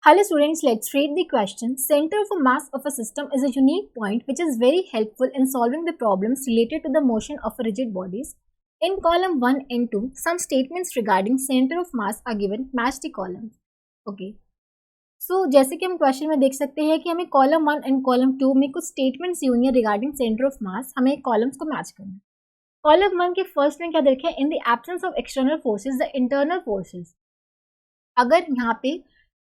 Hello students, let's read the question. Center of mass of a system is a unique point which is very helpful in solving the problems related to the motion of rigid bodies. In column 1 and 2, some statements regarding center of mass are given. Match the columns. Okay. So जैसे कि हम question में देख सकते हैं कि हमें column 1 and column 2 में कुछ स्टेटमेंट्स यूनी है रिगार्डिंग सेंटर ऑफ मास. हमें कॉलम्स को मैच करना है. कॉलम 1 के फर्स्ट में क्या देखा है? In the absence of external forces the internal forces. अगर यहाँ पे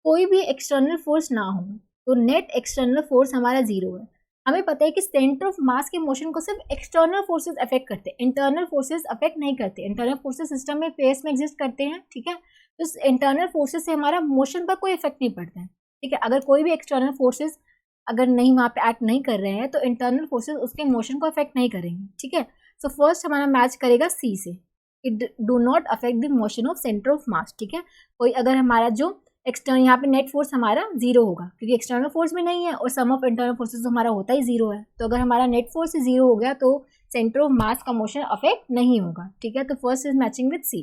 कोई भी एक्सटर्नल फोर्स ना हो तो नेट एक्सटर्नल फोर्स हमारा जीरो है. हमें पता है कि सेंटर ऑफ मास के मोशन को सिर्फ एक्सटर्नल फोर्सेस अफेक्ट करते हैं, इंटरनल फोर्सेस अफेक्ट नहीं करते. इंटरनल फोर्सेस सिस्टम में फेस में एग्जिस्ट करते हैं, ठीक है. तो इस इंटरनल फोर्सेस से हमारा मोशन पर कोई इफेक्ट नहीं पड़ता है, ठीक है. अगर कोई भी एक्सटर्नल फोर्सेस अगर नहीं वहाँ पे एक्ट नहीं कर रहे हैं तो इंटरनल फोर्सेस उसके मोशन को अफेक्ट नहीं करेंगे, ठीक है. सो फर्स्ट हमारा मैच करेगा सी से. It do not affect the motion of centre of मास, ठीक है. कोई अगर हमारा जो एक्सटर्नल यहाँ पे नेट फोर्स हमारा जीरो होगा क्योंकि एक्सटर्नल फोर्स में नहीं है और सम ऑफ इंटरनल फोर्सेस हमारा होता ही जीरो है. तो अगर हमारा नेट फोर्स जीरो हो गया तो सेंटर ऑफ मास का मोशन अफेक्ट नहीं होगा, ठीक है. तो first is matching with C.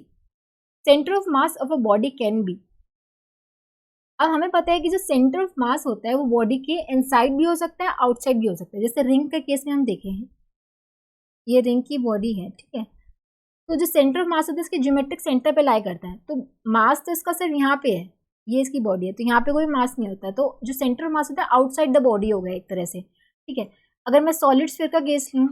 Center of mass of a body can be. अब हमें पता है कि जो सेंटर ऑफ मास होता है वो बॉडी के इनसाइड भी हो सकता है, आउटसाइड भी हो सकता है. जैसे रिंग के केस में हम देखे हैं, ये रिंग की बॉडी है, ठीक है. तो जो सेंटर ऑफ मास होता है इसके ज्योमेट्रिक सेंटर पे लाई करता है. तो मास तो इसका सिर्फ यहाँ पे है, ये इसकी बॉडी है, तो यहाँ पे कोई मास नहीं होता. तो जो सेंटर ऑफ मास होता है आउटसाइड द बॉडी होगा एक तरह से, ठीक है. अगर मैं सॉलिड स्फीयर का केस लूँ,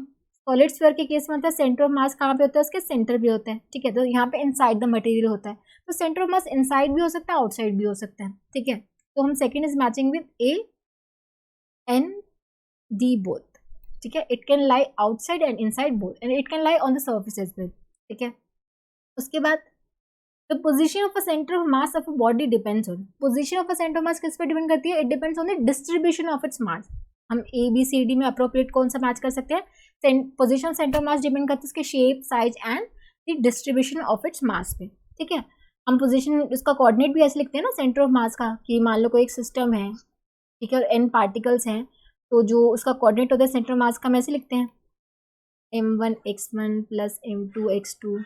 सॉलिड स्फीयर के केस में होता है सेंटर ऑफ मास कहाँ पे होता है? उसके सेंटर भी होता है, ठीक है. तो यहाँ पे इनसाइड द मटेरियल होता है. तो सेंटर ऑफ मास इनसाइड भी हो सकता है, आउटसाइड भी हो सकता है, ठीक है. तो हम second is matching with A and D both, ठीक है. It can lie outside and inside both and it can lie on the surface as well, ठीक है. उसके बाद the position of a center of mass of a body depends on. Position of a center of mass किस पे depend करती है? It depends on the distribution of its mass. हम A B C D में appropriate कौन सा match कर सकते हैं? Position of centre of mass depend करती है उसके shape, size and the distribution of its मास पे, ठीक है. हम पोजीशन इसका कोऑर्डिनेट भी ऐसे लिखते हैं ना सेंटर ऑफ मास का, कि मान लो कोई एक सिस्टम है, ठीक है, और एन पार्टिकल्स हैं, तो जो उसका कोऑर्डिनेट होता है सेंटर ऑफ मास का हम ऐसे लिखते हैं m1 x1 plus m2 x2,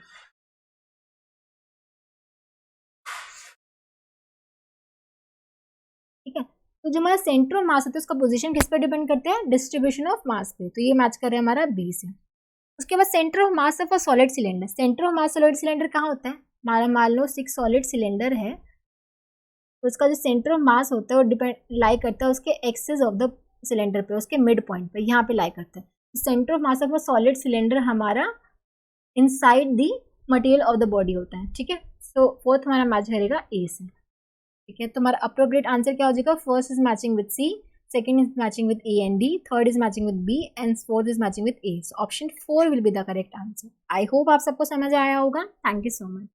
ठीक है. तो जो हमारा सेंटर ऑफ मास होता है उसका पोजीशन किस पे डिपेंड करते हैं? डिस्ट्रीब्यूशन ऑफ मास पे. तो ये मैच कर रहा है हमारा बी से. उसके बाद centre of mass of a solid cylinder. Centre of mass solid cylinder कहाँ होता है? हमारा मान लो 6 सॉलिड सिलेंडर है, तो उसका जो सेंटर ऑफ मास होता है वो डिपेंड लाई करता है उसके एक्सिस ऑफ द सिलेंडर पे, उसके मिड पॉइंट पे, यहाँ पे लाई करता है. Centre of mass of a solid cylinder हमारा inside the material of the body होता है, ठीक है. सो फोर्थ हमारा मैच करेगा ए से, ठीक है. तो हमारा अप्रोप्रिएट आंसर क्या हो जाएगा? First is matching with C, second is matching with A and D, third is matching with B and fourth is matching with A. So option 4 will be the correct answer. I hope आप सबको समझ आया होगा. Thank you so much.